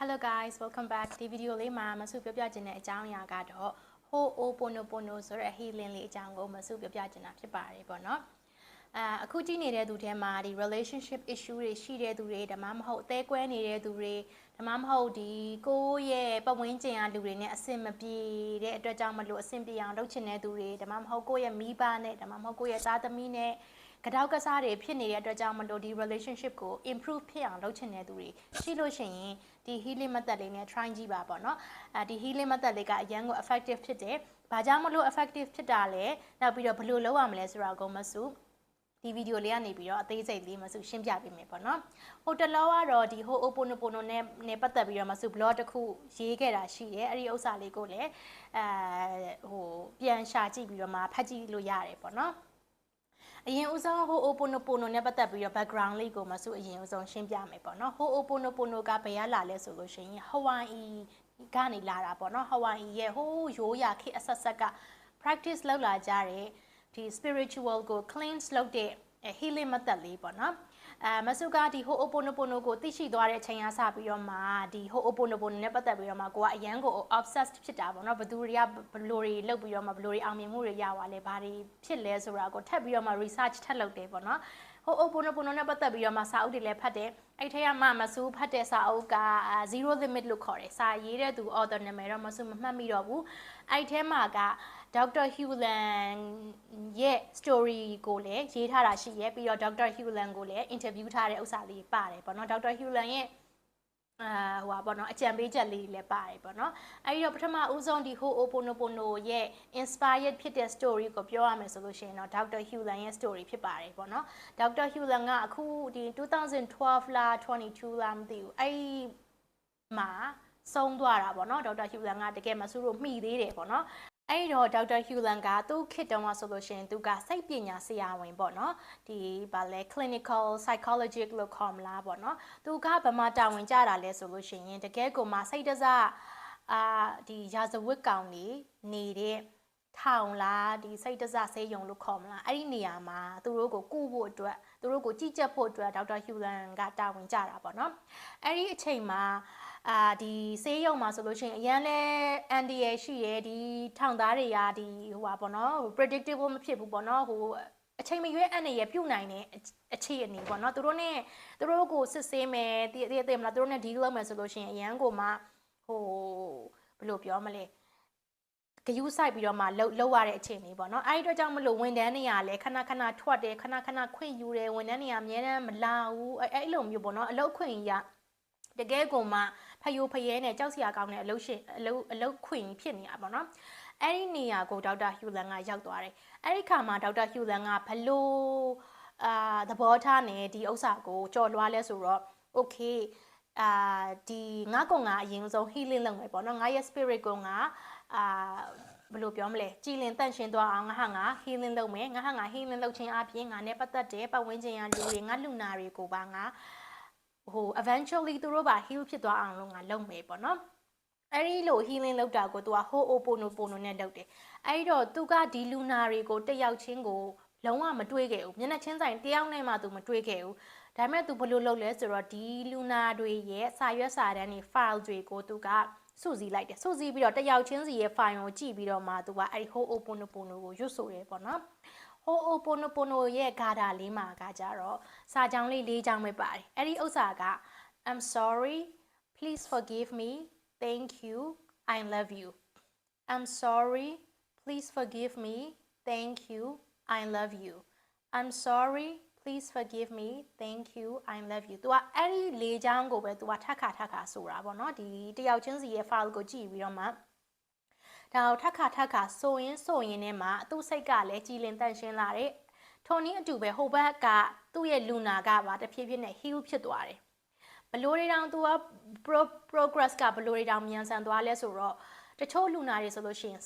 Hello guys, welcome back. ဒီ video လေးမှာမဆုပြောပြခြင်းတဲ့အကြောင်းအရာကတော့ Ho'oponopono ဆိုတဲ့ healing လေးအကြောင်းကိုမဆုပြောပြခြင်းတာဖြစ်ပါတယ်ပေါ့နော်။အခုကြည့်နေတဲ့သူထဲမှာဒီ relationship issue တွေရှိတဲ့သူတွေဒါမှမဟုတ်အသေးကွဲနေတဲ့သူတွေဒါမှမဟုတ်ဒီကိုယ့်ရဲ့ပတ်ဝန်းကျင်ကလူတွေနဲ့အဆင်မပြေတဲ့အတွက်ကြောင့်မလို့အဆင်ပြေအောင်လုပ်ချင်တဲ့သူတွေဒါမှမဟုတ်ကိုယ့်ရဲ့မိဘနဲ့ဒါမှမဟုတ်ကိုယ့်ရဲ့သားသမီးနဲ့ကြောက်ကစားတွေဖြစ်နေတဲ့အတွက်ကြောင့်မလို့ဒီ relationship ကို improve ဖြစ်အောင်လုပ်ချင်တဲ့သူတွေရှိလို့ရှိရင်ဒီ healing method လေးနဲ့ try ကြည့်ပါပေါ့နော်ဒီ healing method လေးကအရင်က effective ဖြစ်တယ်ဘာကြောင့်မလို့ effective ဖြစ်တာလဲနောက်ပြီးတော့ဘယ်လိုလုပ်ရမလဲဆိုတာကိုမဆုဒီဗီဒီယိုလေးကနေပြီးတော့အသေးစိတ်လေးမဆုရှင်းပြပေးမယ်ပေါ့နော်ဟိုတလောကတော့ဒီ Ho'oponopono နဲ့ပတ်သက်ပြီးတော့မဆု blog တစ်ခုရေးခဲ့တာရှိတယ်အဲ့ဒီဥစ္စာလေးကိုလည်းပြန်ရှာကြည့်ပြီးတော့မှဖတ်ကြည့်လို့ရတယ်ပေါ့နော်အရင်ဦးဆုံး Ho'oponopono နဲ့ပတ်သက်ပြီးတော့ background လေးကိုမဆုအရင်ဦးဆုံးရှင်းပြမယ်ပေါ့နော် Ho'oponopono ကဘယ်ရလာလဲဆိုလို့ရှိရင် Hawaii ကနေလာတာပေါ့နော် Hawaii ရဲ့ဟိုးရိုးရာခေတ်အဆက်ဆက်က practice လုပ်လာကြတဲ့ဒီ spiritual ကို cleanse လုပ်တဲ့ healing method လေးပေါ့နော်မဆုကဒီ Ho'oponopono ကိုသိရှိသွားတဲ့အချိန်ကစပြီးတော့မှဒီ Ho'oponopono နဲ့ပတ်သက်ပြီးတော့မှကိုကအရန်ကို obsessed ဖြစ်တာပေါ့နော်ဘယ်သူတွေကဘယ်လိုတွေလုပ်ပြီးတော့မှဘယ်လိုတွေအောင်မြင်မှုတွေရသွားလဲဘာတွေဖြစ်လဲဆိုတာကိုထပ်ပြီးတော့မှ research ထပ်လုပ်တယ်ပေါ့နော်Ho'oponopono နဲ့ပတ်သက်ပြီးတော့မှစာအုပ်တွေလည်းဖတ်တယ်အဲ့ထဲမှာမဆုဖတ်တဲ့စာအုပ်က zero limit လို့ခေါ်တယ်စာရေးတဲ့သူ author နာမည်တော့မဆုမမှတ်မိတော့ဘူးအဲ့ထဲမှာကDr. Hewland ရဲ့ story ကိုလည်းရေးထားတာရှိရဲပြီးတော့ Dr. Hewland ကိုလည်း interview ထားတဲ့ဥစ္စာလေးပါတယ်ပေါ့နော် Dr. Hewland ရဲ့ဟိုပါပေါ့နော်အကြံပေးချက်လေးလည်းပါတယ်ပေါ့နော်အဲဒီတော့ပထမဦးဆုံးဒီ Ho'oponopono ရဲ့ inspired ဖြစ်တဲ့ story ကိုပြောရမယ်ဆိုလို့ရှိရင်တော့ Dr. Hewland ရဲ့ story ဖြစ်ပါတယ်ပေါ့နော် Dr. Hewland ကအခုဒီ2012လား22လားမသိဘူးအဲဒီမှာဆုံးသွားတာပေါ့နော် Dr. Hewland ကတကယ်မဆူလို့မှီသေးတယ်ပေါ့နော်အဲ့တော့ Dr. Hewland ကသူ့ခေတ်တုန်းကဆိုလို့ရှိရင်သူကစိတ်ပညာဆရာဝန်ပေါ့နော်ဒီဗာလဲ clinical psychologist လို့ခေါ်မလားပေါ့နော်သူကဗမာတာဝန်ကြတာလဲဆိုလို့ရှိရင်တကယ်ကိုမှစိတ်တစဒီရာဇဝတ်ကောင်နေတဲ့ထောင်လားဒီစိတ်တစဆေးရုံလို့ခေါ်မလားအဲ့ဒီနေရာမှာသူတို့ကိုကုဖို့အတွက်သူတို့ကိုကြည့်ကြပ်ဖို့အတွက် Dr. Hewland ကတာဝန်ကြတာပေါ့နော်အဲ့ဒီအချိန်မှာဒီဆေးရုံမှာဆိုလို့ရှိရင်အရန်လဲ NDA ရှိရဲဒီထောင်သားတွေကဒီဟိုပါပေါ့နော် predictable မဖြစ်ဘူးပေါ့နော်ဟိုအချိန်မရွေးအန်ရပြုတ်နိုင်တဲ့အခြေအနေပေါ့နော်သူတို့ကိုစစ်ဆေးမယ်တည်မလားသူတို့နဲ့ deal လုပ်မယ်ဆိုလို့ရှိရင်အရန်ကိုမှဟိုဘယ်လိုပြောမလဲဂယူးဆိုင်ပြီးတော့မှလောက်ရတဲ့အခြေအနေပေါ့နော်အဲ့ဒီတော့ကြောင့်မလို့ဝန်ထမ်းတွေကလည်းခဏခဏထွက်တယ်ခဏခဏခွင့်ယူတယ်ဝန်ထမ်းတွေကအများနဲ့မလာဘူးအဲ့လိုမျိုးပေါ့နော်အလုပ်ခွင့်ရတကယ်ကိုမှဖယိုဖယဲနဲ့ကြောက်စရာကောင်းတဲ့အလုပ်ခွင့်ဖြစ်နေတာပေါ့နော်အဲ့ဒီနေရာကိုဒေါက်တာဟျူလန်ကရောက်သွားတယ်အဲ့ဒီခါမှာဒေါက်တာဟျူလန်ကဘလို့သဘောထားနေဒီဥစ္စာကိုကြော်လွှားလဲဆိုတော့ okay ဒီငါကအရင်ဆုံး healing လုပ်မယ်ပေါ့နော်ငါရဲ့ spirit ကဘယ်လိုပြောမလဲကြည်လင်တန့်ရှင်းသွားအောင်ငါ healing လုပ်မယ်ငါ healing လုပ်ခြင်းအပြင်ငါနဲ့ပတ်သက်တဲ့ပတ်ဝန်းကျင်ရလူတွေငါလူနာတွေကိုပါငါeventually သူတို့ပါ heal ဖြစ်သွားအောင်လို့ငါလုပ်မယ်ပေါ့နော်အဲ့ဒီလို healing လုပ်တာကိုသူက Ho'oponopono နဲ့လုပ်တယ်အဲ့တော့သူကဒီလူနာတွေကိုတယောက်ချင်းကိုလုံးဝမတွေးခဲ့ဘူးမျက်နှာချင်းဆိုင်တယောက်နဲ့မှသူမတွေးခဲ့ဘူးဒါပေမဲ့သူဘယ်လိုလုပ်လဲဆိုတော့ဒီလူနာတွေရဲ့စာရွက်စာတမ်းတွေ file တွေကိုသူကစုစည်းလိုက်တယ်စုစည်းပြီးတော့တယောက်ချင်းစီရဲ့ file ကိုကြည့်ပြီးတော့မှသူကအဲ့ဒီ Ho'oponopono ကိုရွတ်ဆိုတယ်ပေါ့နော်Ho'oponopono ရဲ့ဂါထာလေးမှာကကြတော့စာကြောင်းလေး၄ကြောင်းပဲပါတယ်အဲ့ဒီဥစ္စာက I'm sorry please forgive me thank you I love you I'm sorry please forgive me thank you I love you I'm sorry please forgive me thank you I love you သူကအဲ့ဒီ၄ကြောင်းကိုပဲသူကထပ်ခါဆိုတာပေါ့နော်ဒီတယောက်ချင်းစီရဲ့ file ကိုကြည့်ပြီးတော့မှဒါထပ်ခါဆိုရင်နဲ့မှသူ့စိတ်ကလည်းကြည်လင်တန့်ရှင်းလာတယ်ထုံနည်းအတူပဲဟိုဘက်ကသူ့ရဲ့လူနာကပါတဖြည်းဖြည်းနဲ့ heal ဖြစ်သွားတယ်ဘလို့တွေတောင်သူက progress ကဘလို့တွေတောင်မြန်ဆန်သွားလဲဆိုတော့တချို့လူနာတွေဆိုလို့ရှိရင်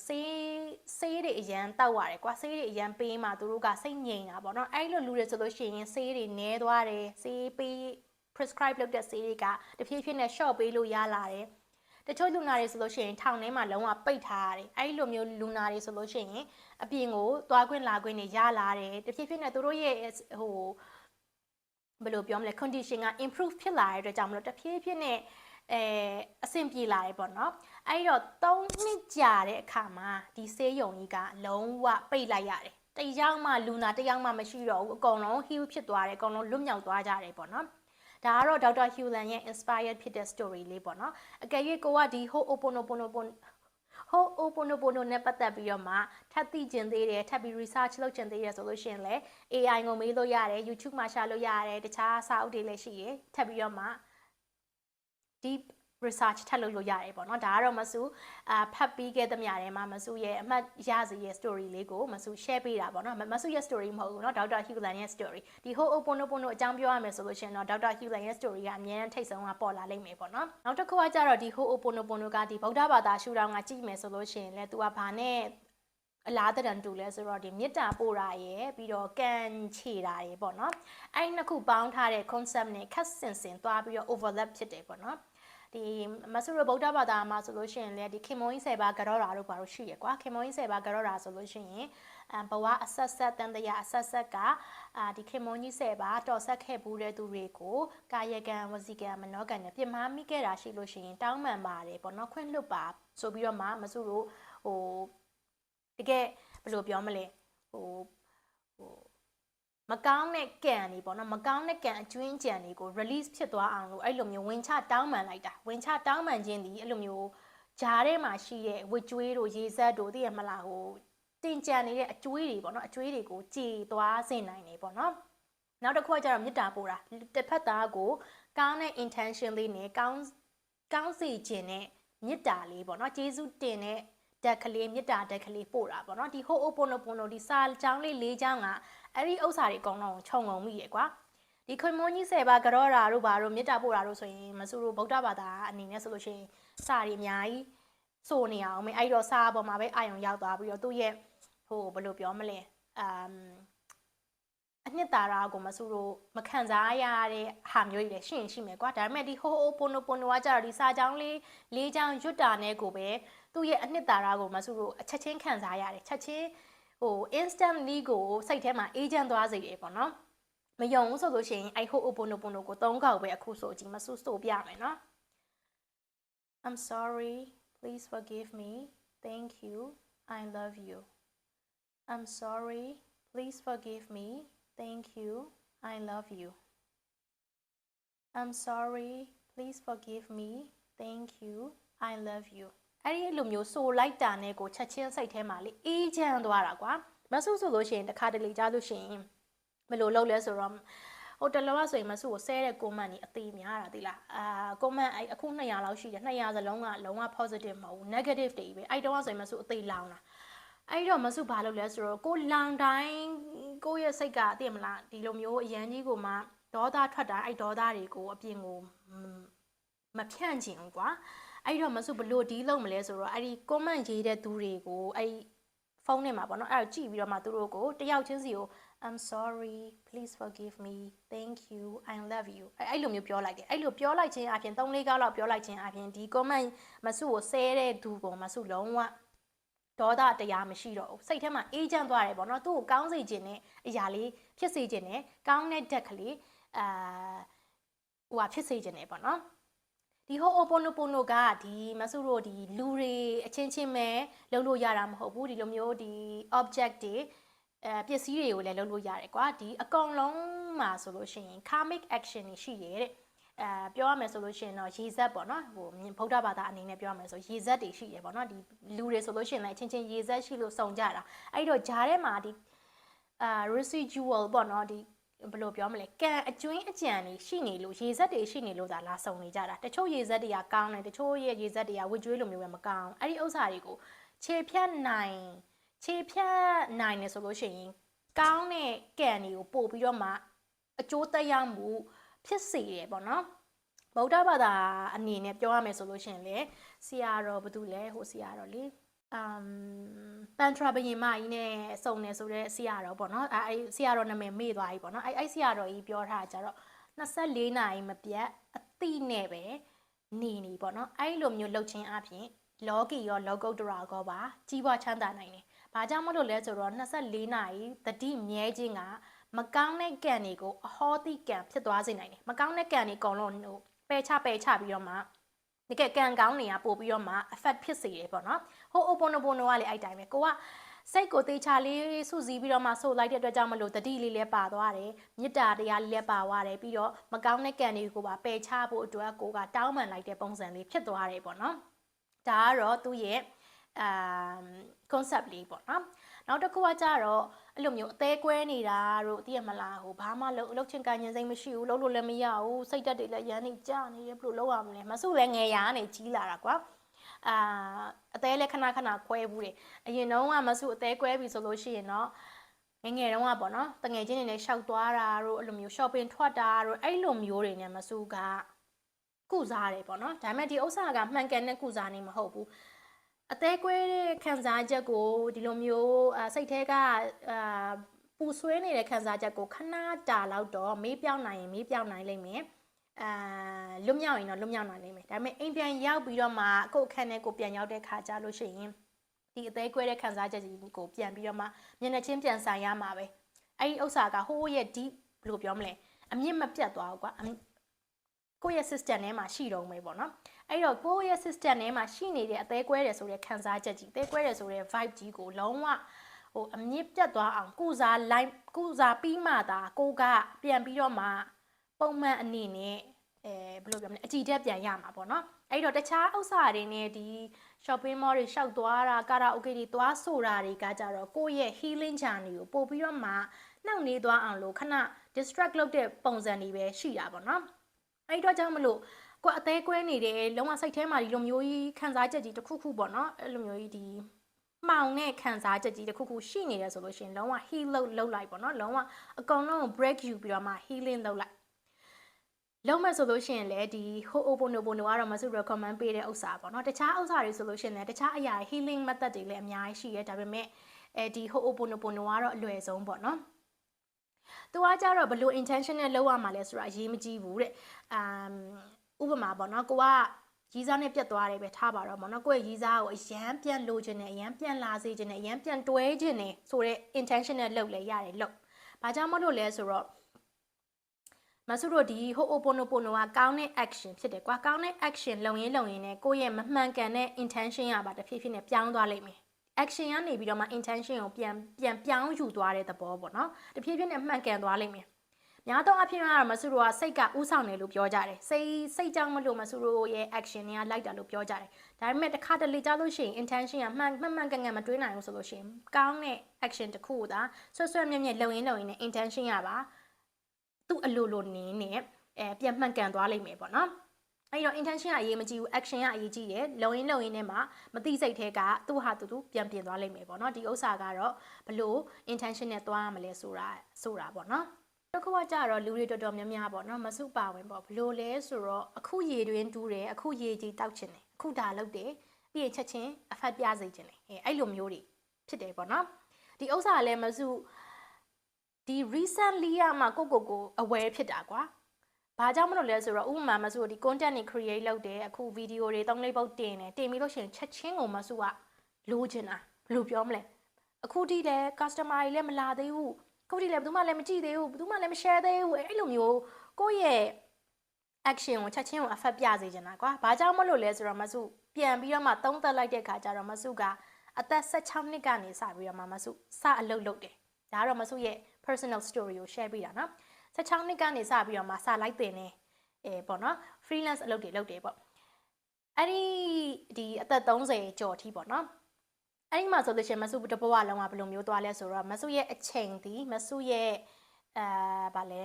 ဆေးတွေအရန်တောက်ရတယ်ကွာဆေးတွေအရန်ပေးမှသူတို့ကစိတ်ငြိမ်တာပေါ့နော်အဲ့လိုလူတွေဆိုလို့ရှိရင်ဆေးတွေနည်းသွားတယ်ဆေးပေး prescribe လုပ်တဲ့ဆေးတွေကတဖြည်းဖြည်းနဲ့ short ပေးလို့ရလာတယ်တချို့လူနာတွေဆိုလို့ရှိရင်ထောင်ထဲမှာလုံးဝပိတ်ထားရတယ်အဲ့လိုမျိုးလူနာတွေဆိုလို့ရှိရင်အပြင်ကိုသွားခွင့်လာခွင့်တွေရလာတယ်တဖြည်းဖြည်းနဲ့သူတို့ရဲ့ဟိုဘယ်လိုပြောမလဲ condition က improve ဖြစ်လာတဲ့အတွက်ကြောင့်မလို့တဖြည်းဖြည်းနဲ့ အဆင်ပြေလာတယ်ပေါ့နော်အဲ့တော့3နှစ်ကြာတဲ့အခါမှာဒီဆေးရုံကြီးကလုံးဝပိတ်လိုက်ရတယ်တယောက်မှလူနာတယောက်မှမရှိတော့ဘူးအကုန်လုံး heal ဖြစ်သွားတယ်အကုန်လုံးလွတ်မြောက်သွားကြတယ်ပေါ့နော်ဒါကတော့ဒေါက်တာဟျူလန်ရဲ့ inspired ဖြစ်တဲ့ story လေးပေါ့နော်အကယ်၍ကိုကဒီ Ho'oponopono နဲ့ပတ်သက်ပြီးတော့မှထပ်သိကျင်သေးတယ်ထပ်ပြီး research လုပ်ကျင်သေးတယ်ဆိုလို့ရှိရင်လည်း AI ကိုမေးလို့ရတယ် YouTube မှာရှာလို့ရတယ်တခြားစာအုပ်တွေလည်းရှိတယ်ထပ်ပြီးတော့မှ deep research ထပ်လုပ်လို့ရတယ်ပေါ့နော်ဒါကတော့မဆူဖတ်ပြီးခဲ့သမျှထဲမှာမဆူရဲ့အမှတ်ရစီရဲ့ story လေးကိုမဆူ share ပေးတာပေါ့နော်မဆူရဲ့ story မဟုတ်ဘူးเนาะဒေါက်တာဟျူလန်ရဲ့ story ဒီ Ho'oponopono အကြောင်းပြောရမယ်ဆိုလို့ရှိရင်တော့ဒေါက်တာဟျူလန်ရဲ့ story ကအများကြီးထိတ်ဆုံးကပေါ်လာလိမ့်မယ်ပေါ့နော်နောက်တစ်ခုကကြတော့ဒီ Ho'oponopono ကဒီဗုဒ္ဓဘာသာရှုထောင့်ကကြည့်မယ်ဆိုလို့ရှိရင်လည်း तू ကဘာနဲ့အလားတန်တူလဲဆိုတော့ဒီမေတ္တာပို့တာရယ်ပြီးတော့ကံခြေတာရယ်ပေါ့နော်အဲ့နှစ်ခုပေါင်းထားတဲ့ concept နဲ့ခက်ဆင်ဆင်သွားပြီးတော့ overlap ဖြစ်တယ်ပေါ့နော်ဒီမဆူရဗုဒ္ဓဘာသာမှာဆိုလို့ရှိရင်လေဒီခင်မုန်းကြီး10ပါးကြောတာတို့ဘာလို့ရှိရကွာခင်မုန်းကြီး10ပါးကြောတာဆိုလို့ရှိရင်ဘဝအဆက်ဆက်တန်တရာအဆက်ဆက်ကဒီခင်မုန်းကြီး10ပါးတော်ဆက်ခဲ့ဘူးတဲ့သူတွေကိုကာယကံဝစီကံမနောကံနဲ့ပြစ်မှားမိခဲ့တာရှိလို့ရှိရင်တောင်းပန်ပါတယ်ပေါ့နော်ခွင့်လွတ်ပါဆိုပြီးတော့မှမဆူတို့ဟိုတကယ်ဘယ်လိုပြောမလဲဟိုမကောင်းတဲ့ကံတွေပေါ့နော်မကောင်းတဲ့ကံအကျွင်းကြံတွေကို release ဖြစ်သွားအောင်လို့အဲ့လိုမျိုးဝင်ချတောင်းပန်လိုက်တာဝင်ချတောင်းပန်ခြင်းဒီအဲ့လိုမျိုးဂျားထဲမှာရှိတဲ့ဝစ်ကျွေးတို့ရေစက်တို့သိရမလားဟိုတင်ကြံနေတဲ့အကျွေးတွေပေါ့နော်အကျွေးတွေကိုကြည်သွားစေနိုင်နေပေါ့နော်နောက်တစ်ခုကကျတော့မေတ္တာပို့တာတစ်ဖက်သားကိုကောင်းတဲ့ intention လေးနဲ့ကောင်းစေခြင်းနဲ့မေတ္တာလေးပေါ့နော်ကျေးဇူးတင်တဲ့တက်ကလေးမေတ္တာတက်ကလေးပို့တာပေါ့နော်ဒီ Ho'oponopono ဒီစာကြောင်းလေး၄ကြောင်းကအဲ့ဒီဥစ္စာတွေအကုန်လုံးခြုံငုံမိရယ်ကွာဒီခွန်မွန်ကြီး10ပါးကြောတာတို့ဘာတို့မေတ္တာပို့တာတို့ဆိုရင်မဆူတို့ဗုဒ္ဓဘာသာအနေနဲ့ဆိုလို့ရှိရင်စာတွေအများကြီးစိုးနေအောင်မင်းအဲ့တော့စာပေါ်မှာပဲအာရုံရောက်သွားပြီးတော့သူ့ရဲ့ဟိုဘယ်လိုပြောမလဲအနှစ်သာရကိုမဆူတို့မခံစားရတဲ့ဟာမျိုးတွေလည်းရှိမယ်ကွာဒါပေမဲ့ဒီ Ho'oponopono ကကြတော့ဒီစာကြောင်းလေးကြောင်းရွတ်တာနဲ့ကိုပဲသူ့ရဲ့အနှစ်သာရကိုမဆူတို့အချက်ချင်းခံစားရတယ်ချက်ချင်းဟို instantly ကိုစိတ်ထဲမှာအေးချမ်းသွားစေတယ်ပေါ့နော်မယုံဘူးဆိုလို့ရှိရင်အဲ့ Ho'oponopono ကို3ခေါက်ပဲအခုဆိုကြည့်မဆူဆိုပြမယ်နော် I'm sorry please forgive me thank you I love you I'm sorry please forgive me thank you I love you I'm sorry please forgive me thank you I love youအဲ့ဒီလိုမျိုးဆိုလိုက်တာနဲ့ကိုချက်ချင်းစိတ်ထဲမှာလေအေးချမ်းသွားတာကွာမဆူဆိုလို့ရှိရင်တစ်ခါတလေကြားလို့ရှိရင်ဘယ်လိုလုပ်လဲဆိုတော့ဟိုတလောကဆိုရင်မဆူကိုဆဲတဲ့ comment တွေအသေးများတာသိလားcomment အဲ့အခု200လောက်ရှိတယ်200စလုံးကလုံးဝ positive မဟုတ်ဘူး negative တွေပဲအဲ့တော့ဆိုရင်မဆူအသေးလောင်တာအဲ့တော့မဆူဘာလုပ်လဲဆိုတော့ကိုလောင်တိုင်းကိုရဲ့စိတ်ကသိရမလားဒီလိုမျိုးအရန်ကြီးကိုမှဒေါသထွက်တာအဲ့ဒေါသတွေကိုအပြင်ကိုမဖြန့်ချင်ဘူးကွာအဲ့တော့မဆူဘလို့ဒီလုံးမလဲဆိုတော့အဲ့ဒီ comment ရေးတဲ့သူတွေကိုအဲ့ဖုန်းထဲမှာပေါ့နော်အဲ့တော့ကြည့်ပြီးတော့မှသူတို့ကိုတယောက်ချင်းစီကို I'm sorry please forgive me thank you I love you အဲ့လိုမျိုးပြောလိုက်တယ်အဲ့လိုပြောလိုက်ခြင်းအပြင်3-4ခေါက်လောက်ပြောလိုက်ခြင်းအပြင်ဒီ comment မဆူကိုဆဲတဲ့သူကိုမဆူလုံးဝဒေါသတရားမရှိတော့ဘူးစိတ်ထဲမှာအေးချမ်းသွားတယ်ပေါ့နော်သူ့ကိုကောင်းစေခြင်းနဲ့အရာလေးဖြစ်စေခြင်းနဲ့ကောင်းတဲ့ဓာတ်ကလေးဟိုဟာဖြစ်စေခြင်းနဲ့ပေါ့နော်ဒီ Ho'oponopono ကဒီမဆူတို့ဒီလူတွေအချင်းချင်းပဲလုပ်လို့ရတာမဟုတ်ဘူးဒီလိုမျိုးဒီ object တွေပစ္စည်းတွေကိုလည်းလုပ်လို့ရတယ်ကွာဒီအကောင်လုံးမှာဆိုလို့ရှိရင် karmic action တွေရှိရဲ့တဲ့ပြောရမယ်ဆိုလို့ရှိရင်တော့ရေဇက်ပေါ့နော်ဟိုဗုဒ္ဓဘာသာအနေနဲ့ပြောရမယ်ဆိုရေဇက်တွေရှိတယ်ပေါ့နော်ဒီလူတွေဆိုလို့ရှိရင်လည်းချင်းချင်းရေဇက်ရှိလို့စုံကြတာအဲ့တော့ဂျားထဲမှာဒီresidual ပေါ့နော်ဒီဘယ်လိုပြောမလဲကံအကျွင်းအကြံတွေရှိနေလို့ရေဇက်တွေရှိနေလို့သာလာစုံနေကြတာတချို့ရေဇက်တွေကကောင်းတယ်တချို့ရဲ့ရေဇက်တွေကဝစ်ကျွေးလိုမျိုးပဲမကောင်းအဲ့ဒီဥစ္စာတွေကိုခြေဖြတ်နိုင်တယ်ဆိုလို့ရှိရင်ကောင်းတဲ့ကံတွေကိုပို့ပြီးတော့မှအကျိုးသက်ရောက်မှုဖြစ်စေတယ်ပေါ့နော်ဗုဒ္ဓဘာသာအနေနဲ့ပြောရမယ်ဆိုလို့ရှိရင်လေဆရာတော်ဘာလို့လဲဟိုဆရာတော်လေပန်ထရာဘယင်မကြီးနဲ့စုံနေဆိုတဲ့ဆရာတော်ပေါ့နော်အဲ့ဆရာတော်နာမည်မေ့သွားပြီပေါ့နော်အဲ့ဆရာတော်ကြီးပြောထားတာကြတော့24နာရီမပြတ်အတိနဲ့ပဲနေပေါ့နော်အဲ့လိုမျိုးလှုပ်ခြင်းအပြင်လောကီရောလောကုတ္တရာကောပါကြီးပွားချမ်းသာနိုင်တယ်။ဘာကြောင့်မလို့လဲဆိုတော့24နာရီတတိမြဲခြင်းကမကောင်းတဲ့ကံတွေကိုအဟောတိကံဖြစ်သွားစေနိုင်တယ်။မကောင်းတဲ့ကံတွေအကုန်လုံးပယ်ချပြီးတော့မှ တကယ်ကံကောင်းနေရပို့ပြီးတော့မှ effect ဖြစ်စေတယ်ပေါ့နော်ဟို Ho'oponopono ကလည်းအဲ့တိုင်းပဲကိုကစိတ်ကိုတေချာလေးစုစည်းပြီးတော့မှဆိုလိုက်တဲ့အတွက်ကြောင့်မလို့တတိလေးလည်းပါသွားတယ်မေတ္တာတရားလေးလည်းပါသွားတယ်ပြီးတော့မကောင်းတဲ့ကံတွေကိုပါပယ်ချဖို့အတွက်ကိုကတောင်းပန်လိုက်တဲ့ပုံစံလေးဖြစ်သွားတယ်ပေါ့နော်ဒါကတော့သူ့ရဲ့concept လေးပေါ့နော်နောက်တစ်ခုကကြတော့အဲ့လိုမျိုးအသေးကွဲနေတာတို့သိရမလားဟိုဘာမှလှုပ်ချင်ကညင်စိမ့်မရှိဘူးလှုပ်လို့လည်းမရဘူးစိတ်တက်တွေလည်းရမ်းနေကြနေတယ်ဘယ်လိုလုပ်ရမလဲမဆုလည်းငယ်ရာကနေကြီးလာတာကွာအသေးလည်းခဏခွဲဘူးတယ်အရင်တော့ကမဆုအသေးကွဲပြီဆိုလို့ရှိရင်တော့ငယ်တုန်းကပေါ့နော်တငယ်ချင်းတွေနဲ့ရှောက်သွားတာတို့အဲ့လိုမျိုး shopping ထွက်တာတို့အဲ့လိုမျိုးတွေနဲ့မဆုကကုစားတယ်ပေါ့နော်ဒါပေမဲ့ဒီဥစ္စာကမှန်ကန်တဲ့ကုစားနေမဟုတ်ဘူးအသေးကွဲတဲ့ခံစားချက်ကိုဒီလိုမျိုးစိတ်ထဲကပူဆွဲနေတဲ့ခံစားချက်ကိုခဏတာလောက်တော့မေးပြောင်းနိုင်ရင်မေးပြောင်းနိုင်လိမ့်မယ်လွတ်မြောက်ရင်တော့လွတ်မြောက်နိုင်လိမ့်မယ်ဒါပေမဲ့အိမ်ပြန်ရောက်ပြီးတော့မှကိုယ့်အခန်းထဲကိုပြန်ရောက်တဲ့ခါကြလို့ရှိရင်ဒီအသေးကွဲတဲ့ခံစားချက်ကြီးကိုပြန်ပြီးတော့မှမျက်နှာချင်းပြန်ဆိုင်ရမှာပဲအဲ့ဒီဥစ္စာကဟိုးရဲ့ deep ဘယ်လိုပြောမလဲအမြင့်မပြတ်သွားဘူးကွာကိုယ့်ရဲ့ system ထဲမှာရှိတော့မယ်ပေါ့နော်အဲ့တော့ကိုယ့်ရဲ့ system ထဲမှာရှိနေတဲ့အသေးကွဲတယ်ဆိုတဲ့ခံစားချက်ကြီးအသေးကွဲတယ်ဆိုတဲ့ vibe ကြီးကိုလုံးဝဟိုအမြင့်ပြတ်သွားအောင်ကုစားပြီးမှသာကိုကပြန်ပြီးတော့မှပုံမှန်အနေနဲ့ဘယ်လိုပြောမလဲအကြည့်တက်ပြန်ရမှာပေါ့နော်အဲ့တော့တခြားဥစ္စာတွေနဲ့ဒီ shopping mall တွေရှောက်သွားတာကာရာအိုကေတွေသွားဆိုတာတွေကကြတော့ကိုယ့်ရဲ့ healing journey ကိုပို့ပြီးတော့မှနှောင့်နှေးသွားအောင်လို့ခဏ distract လုပ်တဲ့ပုံစံတွေပဲရှိတာပေါ့နော်အဲ့တော့ကြောင့်မလို့ကိုအသေးကွဲနေတယ်လုံးဝစိတ်ထဲမှာဒီလိုမျိုးကြီးခံစားချက်ကြီးတစ်ခုခုပေါ့နော်အဲ့လိုမျိုးကြီးဒီမှောင်တဲ့ခံစားချက်ကြီးတစ်ခုခုရှိနေတယ်ဆိုလို့ရှိရင်လုံးဝ heal လုပ်လိုက်ပေါ့နော်လုံးဝအကုန်လုံး break ယူပြီးတော့မှ healing လုပ်လိုက်လုံးမဲ့ဆိုလို့ရှိရင်လည်းဒီ Ho'oponopono ကတော့မဆု recommend ပေးတဲ့ဥစ္စာပေါ့နော်တခြားဥစ္စာတွေဆိုလို့ရှိရင်လည်းတခြားအရာ healing method တွေလည်းအများကြီးရှိရဲဒါပေမဲ့ဒီ Ho'oponopono ကတော့အလွယ်ဆုံးပေါ့နော်သူကကြတော့ဘယ်လို intention နဲ့လုပ်ရမှာလဲဆိုတာအရေးမကြီးဘူးတဲ့ဥပမာပေါ့နော်ကိုကရီးစားနဲ့ပြတ်သွားတယ်ပဲထားပါတော့ပေါ့နော်ကိုယ့်ရဲ့ရီးစားကိုအရန်ပြန်လိုချင်တယ်အရန်ပြန်လာစေချင်တယ်အရန်ပြန်တွဲချင်တယ်ဆိုတဲ့ intention နဲ့လုပ်လဲရတယ်လုပ်ဘာကြောင့်မလို့လဲဆိုတော့မဆုတို့ဒီ Ho'oponopono ကကောင်းတဲ့ action ဖြစ်တယ်ကွာကောင်းတဲ့ action လုပ်ရင်းနဲ့ကိုယ့်ရဲ့မမှန်ကန်တဲ့ intention ကပါတဖြည်းဖြည်းနဲ့ပြောင်းသွားလိမ့်မယ် action ကနေပြီးတော့မှ intention ကိုပြန်ပြောင်းယူသွားတဲ့သဘောပေါ့နော်တဖြည်းဖြည်းနဲ့မှန်ကန်သွားလိမ့်မယ်များသောအားဖြင့်ကတော့မဆုတို့ကစိတ်ကဥဆောင်တယ်လို့ပြောကြတယ်စိတ်ကြောင့်မလို့မဆုတို့ရဲ့ action တွေကလိုက်တာလို့ပြောကြတယ်ဒါပေမဲ့တစ်ခါတလေကြားလို့ရှိရင် intention ကမှန်ကန်မတွေးနိုင်ဘူးဆိုလို့ရှိရင်ကောင်းတဲ့ action တစ်ခုကိုသာဆွဲမြဲလုံရင်းနဲ့ intention ကပါသူ့အလိုနင်းနဲ့ပြန်မှန်ကန်သွားလိမ့်မယ်ပေါ့နော်အဲ့တော့ intention ကအရေးမကြီးဘူး action ကအရေးကြီးတယ်လုံရင်းနဲ့မှမသိစိတ်ထဲကသူ့ဟာသူပြန်ပြင်သွားလိမ့်မယ်ပေါ့နော်ဒီဥစ္စာကတော့ဘလို့ intention နဲ့သွားရမလဲဆိုတာပေါ့နော်တစ်ခုကကြတော့လူတွေတော်တော်များများပေါ့နော်မစုပါဝင်ပေါ့ဘလို့လဲဆိုတော့အခုရေတွင်းတူးတယ်အခုရေကြီးတောက်ချင်တယ်အခုဒါလုပ်တယ်ပြီးရင်ချက်ချင်းအဖက်ပြစေချင်တယ်အဲ့လိုမျိုးတွေဖြစ်တယ်ပေါ့နော်ဒီဥစ္စာလည်းမစုဒီ recently မှကို aware ဖြစ်တာကွာဘာကြောင့်မလို့လဲဆိုတော့ဥပမာမစုဒီ content တွေ create လုပ်တယ်အခု video တွေ3-4ပုတ်တင်ပြီးလို့ရှိရင်ချက်ချင်းကိုမစုကလိုချင်တာဘယ်လိုပြောမလဲအခုထိလည်း customer တွေလည်းမလာသေးဘူးကိုဒီလည်းဘယ်သူမှလည်းမကြည့်သေးဘူးဘယ်သူမှလည်းမ share သေးဘူးအဲ့လိုမျိုးကိုယ့်ရဲ့ action ကိုချက်ချင်းကို affect ပြစေချင်တာကွာဘာကြောင့်မလို့လဲဆိုတော့မစုပြန်ပြီးတော့မှသုံးသပ်လိုက်တဲ့ခါကျတော့မစုကအသက်16နှစ်ကနေစပြီးတော့မှမစုစအလုပ်လုပ်တယ်ဒါကတော့မစုရဲ့ personal story ကို share ပေးတာနော်16နှစ်ကနေစပြီးတော့မှစလိုက်တင်နေပေါ့နော် freelance အလုပ်တွေလုပ်တယ်ပေါ့အဲ့ဒီအသက်30ကျော်ထိပေါ့နော်အဲ့ဒီမှာဆိုလို့ရှိရင်မဆုတဘဝလုံးကဘယ်လိုမျိုးသွားလဲဆိုတော့မဆုရဲ့အချိန်ဒီမဆုရဲ့ဗာလဲ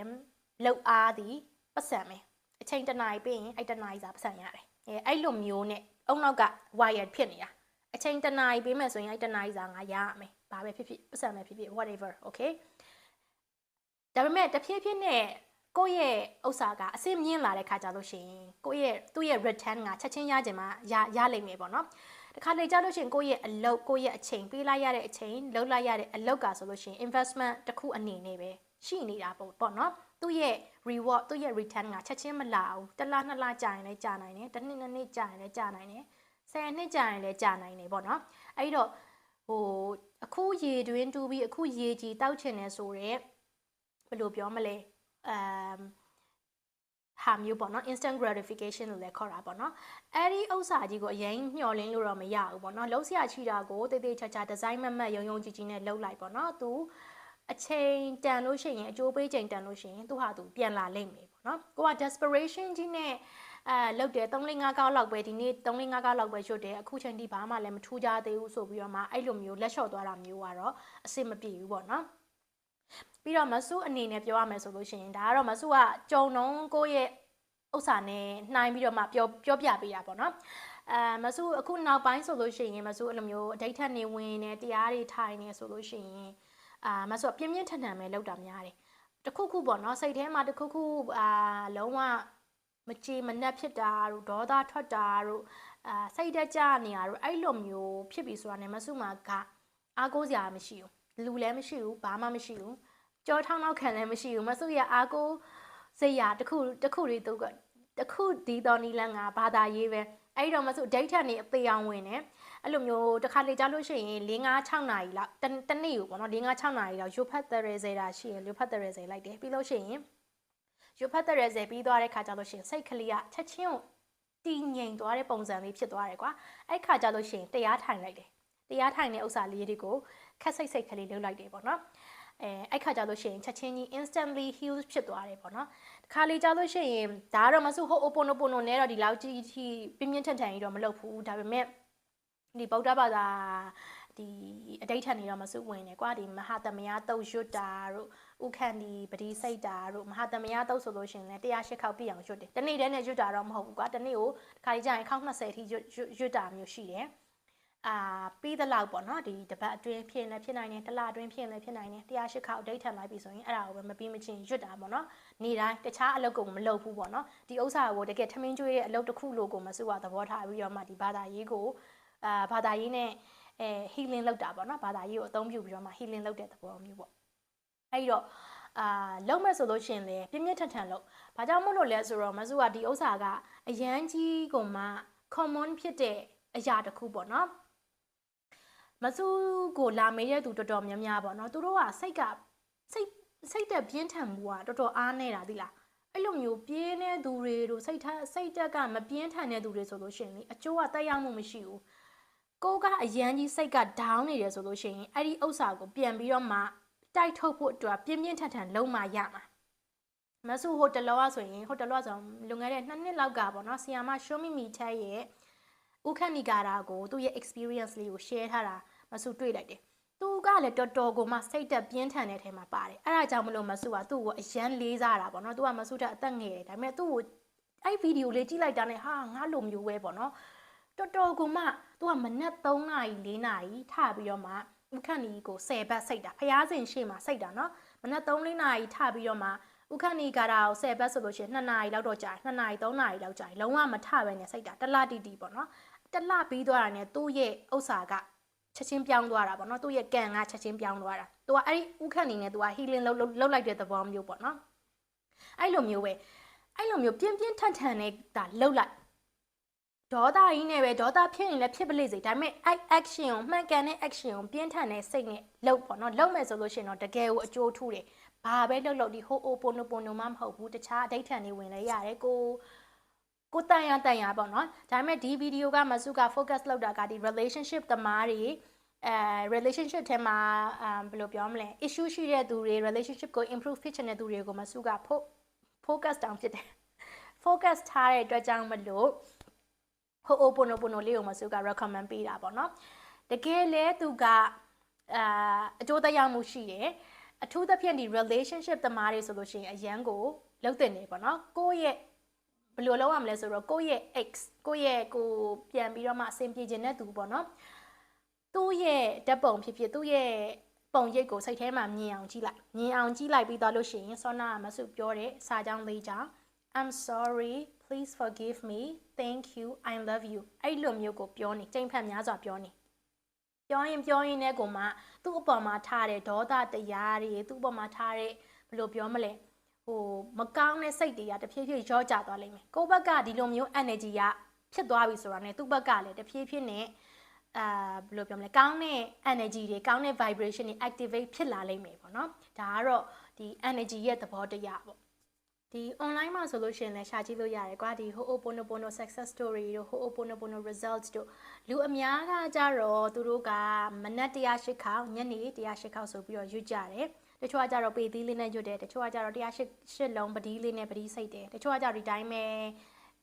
လောက်အားဒီပတ်စံမယ်အချိန်တစ်နာရီပြီးရင်အဲ့တစ်နာရီစာပတ်စံရတယ်အဲ့လိုမျိုးနဲ့အုံနောက်က wired ဖြစ်နေတာအချိန်တစ်နာရီပေးမယ်ဆိုရင်အဲ့တစ်နာရီစာငါရရမယ်ဘာပဲဖြစ်ပတ်စံပဲဖြစ် whatever okay ဒါပေမဲ့တဖြည်းဖြည်းနဲ့ကိုယ့်ရဲ့ဥစ္စာကအဆင့်မြင့်လာတဲ့ခါကြလို့ရှိရင်ကိုယ့်ရဲ့သူ့ရဲ့ return ကချက်ချင်းရကြမှာရလိမ့်မယ်ပေါ့နော်တခါလေကြားလို့ရှိရင်ကိုယ့်ရဲ့အလုပ်ကိုယ့်ရဲ့အချိန်ပေးလိုက်ရတဲ့အချိန်လုပ်လိုက်ရတဲ့အလုပ်ကဆိုလို့ရှိရင် investment တစ်ခုအနေနဲ့ပဲရှိနေတာပေါ့နော်သူ့ရဲ့ reward သူ့ရဲ့ return ကချက်ချင်းမလာဘူးတစ်လနှစ်လကြာရင်လည်းကြာနိုင်တယ်တစ်နှစ်နှစ်နှစ်ကြာရင်လည်းကြာနိုင်တယ်10နှစ်ကြာရင်လည်းကြာနိုင်တယ်ပေါ့နော်အဲ့တော့အခုရေတွင်းတူးပြီးအခုရေကြီးတောက်ချင်နေဆိုတော့ဘယ်လိုပြောမလဲ ဟာမျိုးပေါ့နော် instant gratification လို့လည်းခေါ်တာပေါ့နော်အဲ့ဒီဥစ္စာကြီးကိုအရင်ညှော်လင်းလို့တော့မရဘူးပေါ့နော်လုံးစရာချီတာကိုတေးသေးချာချာ design မတ်မတ်ယုံကြီးကြီးနဲ့လုပ်လိုက်ပေါ့နော်သူအချိန်တန်လို့ရှိရင်အကျိုးပေးချိန်တန်လို့ရှိရင်သူဟာသူပြန်လာလိမ့်မယ်ပေါ့နော်ကိုက desperation ကြီးနဲ့လောက်တယ်3-5ကောက်လောက်ပဲဒီနေ့3-5ကောက်လောက်ပဲရွတ်တယ်အခုချိန်ထိဘာမှလည်းမထူးကြသေးဘူးဆိုပြီးတော့မှအဲ့လိုမျိုးလက်လျှော့သွားတာမျိုးကတော့အဆင်မပြေဘူးပေါ့နော်ပြီးတော့မဆုအနေနဲ့ပြောရမယ်ဆိုလို့ရှိရင်ဒါကတော့မဆုကကြုံနှုံးကိုယ့်ရဲ့ဥစ္စာနဲ့နှိုင်းပြီးတော့မှပြောပြပေးတာပေါ့နော်မဆုအခုနောက်ပိုင်းဆိုလို့ရှိရင်မဆုအဲ့လိုမျိုးအဓိဋ္ဌနေဝင်နေတရားတွေထိုင်နေဆိုလို့ရှိရင်မဆုပြင်းပြင်းထန်ထန်ပဲလောက်တာများတယ်တခုခုပေါ့နော်စိတ်ထဲမှာတခုခုလုံးဝမကြည်မနှက်ဖြစ်တာတို့ဒေါသထွက်တာတို့စိတ်တက်ကြနေရတို့အဲ့လိုမျိုးဖြစ်ပြီဆိုတာနဲ့မဆုမှာကအားကိုးစရာမရှိဘူးလူလည်းမရှိဘူးဘာမှမရှိဘူးကြောထောင်းနောက်ခံလည်းမရှိဘူးမဆုရအားကိုးစိတ်ရတခုတွေတော့တခုဒီတော်နီလန်ကဘာသာရေးပဲအဲ့တော့မဆုဒိတ်ထန်နေအသေးအောင်ဝင်နေအဲ့လိုမျိုးတစ်ခါလေကြားလို့ရှိရင်4-5-6နာရီလောက်တနေ့ကိုပေါ့နော်4-5-6နာရီလောက်ရုပ်ဖတ်တဲ့ရေတာရှိရင်ရုပ်ဖတ်တဲ့ရေလိုက်တယ်ပြီးလို့ရှိရင်ရုပ်ဖတ်တဲ့ရေပြီးသွားတဲ့ခါကျလို့ရှိရင်စိတ်ကလေးကချက်ချင်းကိုတည်ငြိမ်သွားတဲ့ပုံစံလေးဖြစ်သွားတယ်ကွာအဲ့ခါကျလို့ရှိရင်တရားထိုင်လိုက်တယ်တရားထိုင်တဲ့ဥစ္စာလေးတွေကိုခက်စိတ်ကလေးလုပ်လိုက်တယ်ပေါ့နော်အဲ့ခါကျလို့ရှိရင်ချက်ချင်းကြီး instantly heal ဖြစ်သွားတယ်ပေါ့နော်တခါလေကြားလို့ရှိရင်ဒါကတော့မဆုဟုတ် oponopono နဲ့တော့ဒီလောက်ကြီးပြင်းပြင်းထန်ထန်ကြီးတော့မလုပ်ဘူးဒါပေမဲ့ဒီဗုဒ္ဓဘာသာဒီအဋိဌာန်တွေတော့မဆုဝင်တယ်ကွာဒီမဟာသမယတုတ်ရွတ်တာတို့ဥခန္ဒီပတိစိတ်တာတို့မဟာသမယတုတ်ဆိုလို့ရှိရင်လည်း108ခေါက်ပြည့်အောင်ရွတ်တယ်တနေ့တည်းနဲ့ရွတ်တာတော့မဟုတ်ဘူးကွာတနေ့ကိုတစ်ခါကြာရင်ခေါက်20အထိရွတ်တာမျိုးရှိတယ်ပြီးတဲ့လောက်ပေါ့နော်ဒီတပတ်အတွင်းဖြစ်နေဖြစ်နိုင်တယ်တစ်လအတွင်းဖြစ်နေဖြစ်နိုင်တယ်108ခေါက်အဋိဌာန်လိုက်ပြီဆိုရင်အဲ့ဒါကိုပဲမပြီးမချင်းရွတ်တာပေါ့နော်နေ့တိုင်းတခြားအလုပ်ကိုမလုပ်ဘူးပေါ့နော်ဒီဥစ္စာကိုတကယ်ထမင်းကျွေးရဲ့အလုပ်တစ်ခုလို့ကိုမဆုကသဘောထားပြီးတော့မှဒီဘာသာရေးကိုဘာသာရေးနဲ့healing လုပ်တာပေါ့နော်ဘာသာရေးကိုအသုံးပြုပြီးတော့မှ healing လုပ်တဲ့သဘောမျိုးပေါ့အဲ့တော့လုံးမဲ့ဆိုလို့ရှိရင်လေပြင်းပြင်းထန်ထန်လို့ဘာကြောင့်မို့လို့လဲဆိုတော့မဆုကဒီဥစ္စာကအရန်ကြီးကိုမှ common ဖြစ်တဲ့အရာတစ်ခုပေါ့နော်မဆုကိုလာမေးတဲ့သူတော်တော်များများပေါ့နော်သူတို့ကစိတ်တက်ပြင်းထန်မှုကတော်တော်အားနေတာသီလားအဲ့လိုမျိုးပြင်းတဲ့သူတွေတို့စိတ်တက်ကမပြင်းထန်တဲ့သူတွေဆိုလို့ရှိရင်လေအကျိုးကတက်ရောက်မှုမရှိဘူးကိုကအရန်ကြီးစိတ်က down နေတယ်ဆိုလို့ရှိရင်အဲ့ဒီဥစ္စာကိုပြန်ပြီးတော့မှတိုက်ထုတ်ဖို့အတွက်ပြင်းပြင်းထန်ထန်လုံးမရမှာမဆုဟိုတလောကဆိုရင်ဟိုတလောဆိုလွန်ခဲ့တဲ့2နှစ်လောက်ကပေါ့နော်ဆီယာမရှိုးမိမိချက်ရဲ့ဥခဏီကာရာကိုသူ့ရဲ့ experience လေးကို share ထားတာမဆုတွေ့လိုက်တယ်သူကလည်းတော်တော်ကိုမှစိတ်တက်ပြင်းထန်တဲ့ထဲမှာပါတယ်အဲ့ဒါကြောင့်မလို့မဆုကသူ့ကိုအရန်လေးစားတာပေါ့နော်သူကမဆုတက်အသက်ငယ်တယ်ဒါပေမဲ့သူ့ကိုအဲ့ဗီဒီယိုလေးကြည့်လိုက်တာနဲ့ဟာငါလိုမျိုးပဲပေါ့နော်တော်တော်ကိုမှသူကမနက်3နာရီ4နာရီထပြီးတော့မှဥခဏီကို10ဘတ်စိတ်တာဖျားစင်ရှေ့မှာစိတ်တာနော်မနက်3-4နာရီထပြီးတော့မှဥခဏီကာရာကို10ဘတ်ဆိုလို့ရှိရင်2နာရီလောက်တော့ကြာ2နာရီ3နာရီလောက်ကြာလုံးဝမထပဲနဲ့စိတ်တာတလတီပေါ့နော်တလပြီးသွားတာနဲ့သူ့ရဲ့ဥစ္စာကချက်ချင်းပြောင်းသွားတာပေါ့နော်သူ့ရဲ့ကံကချက်ချင်းပြောင်းသွားတာသူကအဲ့ဒီဥခဏီနဲ့သူက healing လုပ်လိုက်တဲ့သဘောမျိုးပေါ့နော်အဲ့လိုမျိုးပဲအဲ့လိုမျိုးပြင်းပြင်းထန်ထန်နေတာလှုပ်လိုက်ဒေါသကြီးနဲ့ပဲဒေါသဖြစ်ရင်လည်းဖြစ်ပလိစေဒါပေမဲ့အဲ့ action ကိုမှန်ကန်တဲ့ action ကိုပြင်းထန်တဲ့စိတ်နဲ့လုပ်ပေါ့နော်လုပ်မယ်ဆိုလို့ရှိရင်တော့တကယ်ကိုအကျိုးထူးတယ်ဘာပဲလုပ်ဒီဟိုအိုပိုနိုမှမဟုတ်ဘူးတခြားအဋိဌာန်တွေဝင်လဲရတယ်ကိုတန်ရပေါ့နော်ဒါပေမဲ့ဒီဗီဒီယိုကမဆုက focus လုပ်တာကဒီ relationship သမားတွေrelationship ထဲမှာဘယ်လိုပြောမလဲ issue ရှိတဲ့သူတွေ relationship ကို improve ဖြစ်ချင်တဲ့သူတွေကိုမဆုက focus down ဖြစ်တယ် focus ထားတဲ့အတွက်ကြောင့်မလို့ဟို oponopono လေးကိုမဆုက recommend ပေးတာပေါ့နော်တကယ်လဲသူကအကျိုးသက်ရောက်မှုရှိတယ်အထူးသဖြင့်ဒီ relationship သမားတွေဆိုလို့ရှိရင်အရန်ကိုလုံးတင်နေပေါ့နော်ကိုယ့်ရဲ့ဘယ်လိုလုပ်ရမလဲဆိုတော့ကိုယ့်ရဲ့ ex ကိုပြန်ပြီးတော့မှအဆင်ပြေခြင်းတဲ့သူပေါ့နော်သူ့ရဲ့ဓာတ်ပုံဖြစ်သူ့ရဲ့ပုံရိပ်ကိုစိတ်ထဲမှာမြင်အောင်ကြည့်လိုက်ပြီးတော့လို့ရှိရင်စောနာမဆုပြောတဲ့စာကြောင်းလေးကြောင့် I'm sorry please forgive me thank you I love you အဲ့လိုမျိုးကိုပြောနေချိန်ဖတ်များစွာပြောရင်နဲ့ကိုမှသူ့အပေါ်မှာထားတဲ့ဒေါသတရားတွေသူ့အပေါ်မှာထားတဲ့ဘယ်လိုပြောမလဲဟိုမကောင်းတဲ့စိတ်တွေကတဖြည်းဖြည်းရောကျသွားလိမ့်မယ်ကိုယ့်ဘက်ကဒီလိုမျိုး energy ကဖြစ်သွားပြီဆိုတာနဲ့သူ့ဘက်ကလည်းတဖြည်းဖြည်းနဲ့ဘယ်လိုပြောမလဲကောင်းတဲ့ energy တွေကောင်းတဲ့ vibration တွေ activate ဖြစ်လာလိမ့်မယ်ပေါ့နော်ဒါကတော့ဒီ energy ရဲ့သဘောတရားပေါ့ ဒီ online မှာဆိုလို့ရှိရင်လည်းရှာကြည့်လို့ရတယ်ကွာဒီ Ho'oponopono success story တို့ Ho'oponopono results တို့လူအများကကြတော့သူတို့ကမနက်108ခေါက်ညနေ108ခေါက်ဆိုပြီးတော့ရွတ်ကြတယ်တချို့ကကြတော့ပေသီးလေးနဲ့ရွတ်တယ်တချို့ကကြတော့108လုံးပတိလေးနဲ့ပတိစိတ်တယ်တချို့ကကြတော့ဒီတိုင်းပဲ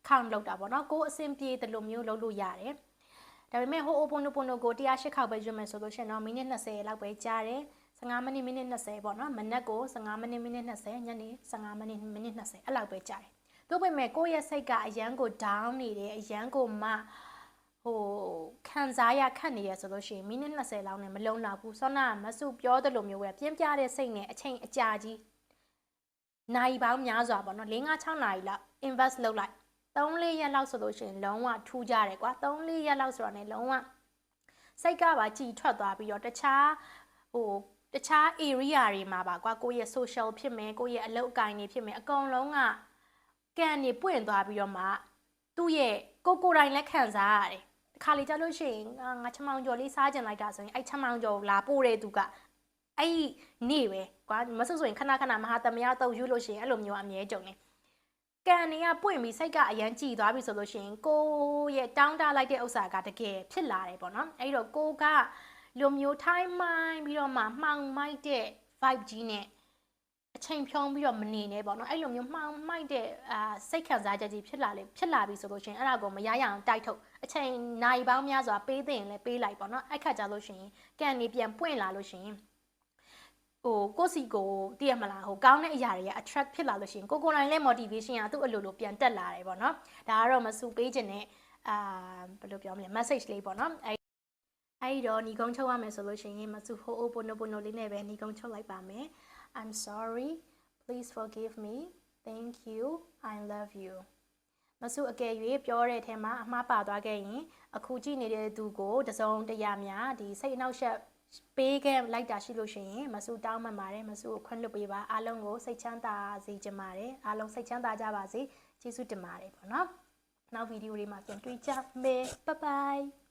count လုပ်တာပေါ့နော်ကိုယ်အဆင်ပြေတယ်လို့မျိုးလုပ်လို့ရတယ်ဒါပေမဲ့ Ho'oponopono ကို108ခေါက်ပဲရွတ်မယ်ဆိုလို့ရှိရင်တော့မိနစ်20လောက်ပဲကြာတယ်15မိနစ်20ပေါ့နော်မနက်ကို15မိနစ်20ညနေ15မိနစ်20အဲ့လောက်ပဲကြာတယ်။သို့ပေမဲ့ကိုယ့်ရဲ့စိတ်ကအရန်ကို down နေတယ်အရန်ကိုမှခံစားရခက်နေရဆိုလို့ရှိရင်မိနစ်20လောက်နဲ့မလုံလောက်ဘူး။ဆောနာမဆုပြောသလိုမျိုးပဲပြင်းပြတဲ့စိတ်နဲ့အချိန်အကြာကြီးနိုင်ပေါင်းများစွာပေါ့နော်5-6နာရီလောက် invest လုပ်လိုက်3-4ရက်လောက်ဆိုလို့ရှိရင်လုံးဝထူးကြတယ်ကွာ3-4ရက်လောက်ဆိုတော့ねလုံးဝစိတ်ကပါကြည်ထွက်သွားပြီးတော့တခြား area တွေမှာပါကွာကိုယ့်ရဲ့ social ဖြစ်မယ်ကိုယ့်ရဲ့အလုပ်အကိုင်တွေဖြစ်မယ်အကုန်လုံးကကန်နေပွင့်သွားပြီးတော့မှသူ့ရဲ့ကိုယ်တိုင်လက်ခံစားရတယ်ခါလေကြလို့ရှိရင်ငါချမောင်ကျော်လေးစားကြင်လိုက်တာဆိုရင်အဲ့ချမောင်ကျော်လာပို့တဲ့သူကအဲ့နေပဲကွာမဆိုရင်ခဏခဏမဟာသမယတော့ယူလို့ရှိရင်အဲ့လိုမျိုးအမြဲကြုံနေကန်နေကပွင့်ပြီးစိတ်ကအရန်ကြည်သွားပြီဆိုလို့ရှိရင်ကိုရဲ့တောင်းတလိုက်တဲ့ဥစ္စာကတကယ်ဖြစ်လာတယ်ပေါ့နော်အဲ့တော့ကိုကလူမျိုးထိုင်းမိုင်းပြီးတော့မှမှောင်မိုက်တဲ့ vibe ကြီးနဲ့အချိန်ဖြုံးပြီးတော့မနေနဲ့ပေါ့နော်အဲ့လိုမျိုးမှောင်မိုက်တဲ့စိတ်ခံစားချက်ကြီးဖြစ်လာပြီဆိုလို့ရှိရင်အဲ့ဒါကိုမရရအောင်တိုက်ထုတ်အချိန်နိုင်ပေါင်းများစွာပေးတဲ့ရင်လည်းပေးလိုက်ပေါ့နော်အဲ့ခါကြလို့ရှိရင်ကန်နေပြန်ပွင့်လာလို့ရှိရင်ကိုစီကိုတည်ရမလားကောင်းတဲ့အရာတွေက attract ဖြစ်လာလို့ရှိရင်ကိုယ်တိုင်လည်း motivation ကသူ့အလိုလိုပြန်တက်လာတယ်ပေါ့နော်ဒါကတော့မစူပေးခြင်းနဲ့ဘယ်လိုပြောမလဲ message လေးပေါ့နော်အဲ့တော့ညီကုန်းချုပ်ရမယ်ဆိုလို့ရှိရင်မစူ Ho'oponopono လေးနဲ့ပဲညီကုန်းချုပ်လိုက်ပါမယ် I'm sorry please forgive me thank you I love you မစူအကယ်၍ပြောတဲ့အထက်မှာအမှားပါသွားခဲ့ရင်အခုကြည့်နေတဲ့သူကိုတစုံတရာများဒီစိတ်အနှောက်အယှက်ပေးခဲ့လိုက်တာရှိလို့ရှိရင်မစူတောင်းမှပါတယ်မစူကိုခွင့်လွှတ်ပေးပါအားလုံးကိုစိတ်ချမ်းသာစေချင်ပါတယ်အားလုံးစိတ်ချမ်းသာကြပါစေကျေးဇူးတင်ပါတယ်ပေါ့နော်နောက်ဗီဒီယိုလေးမှာပြန်တွေ့ကြမယ် bye bye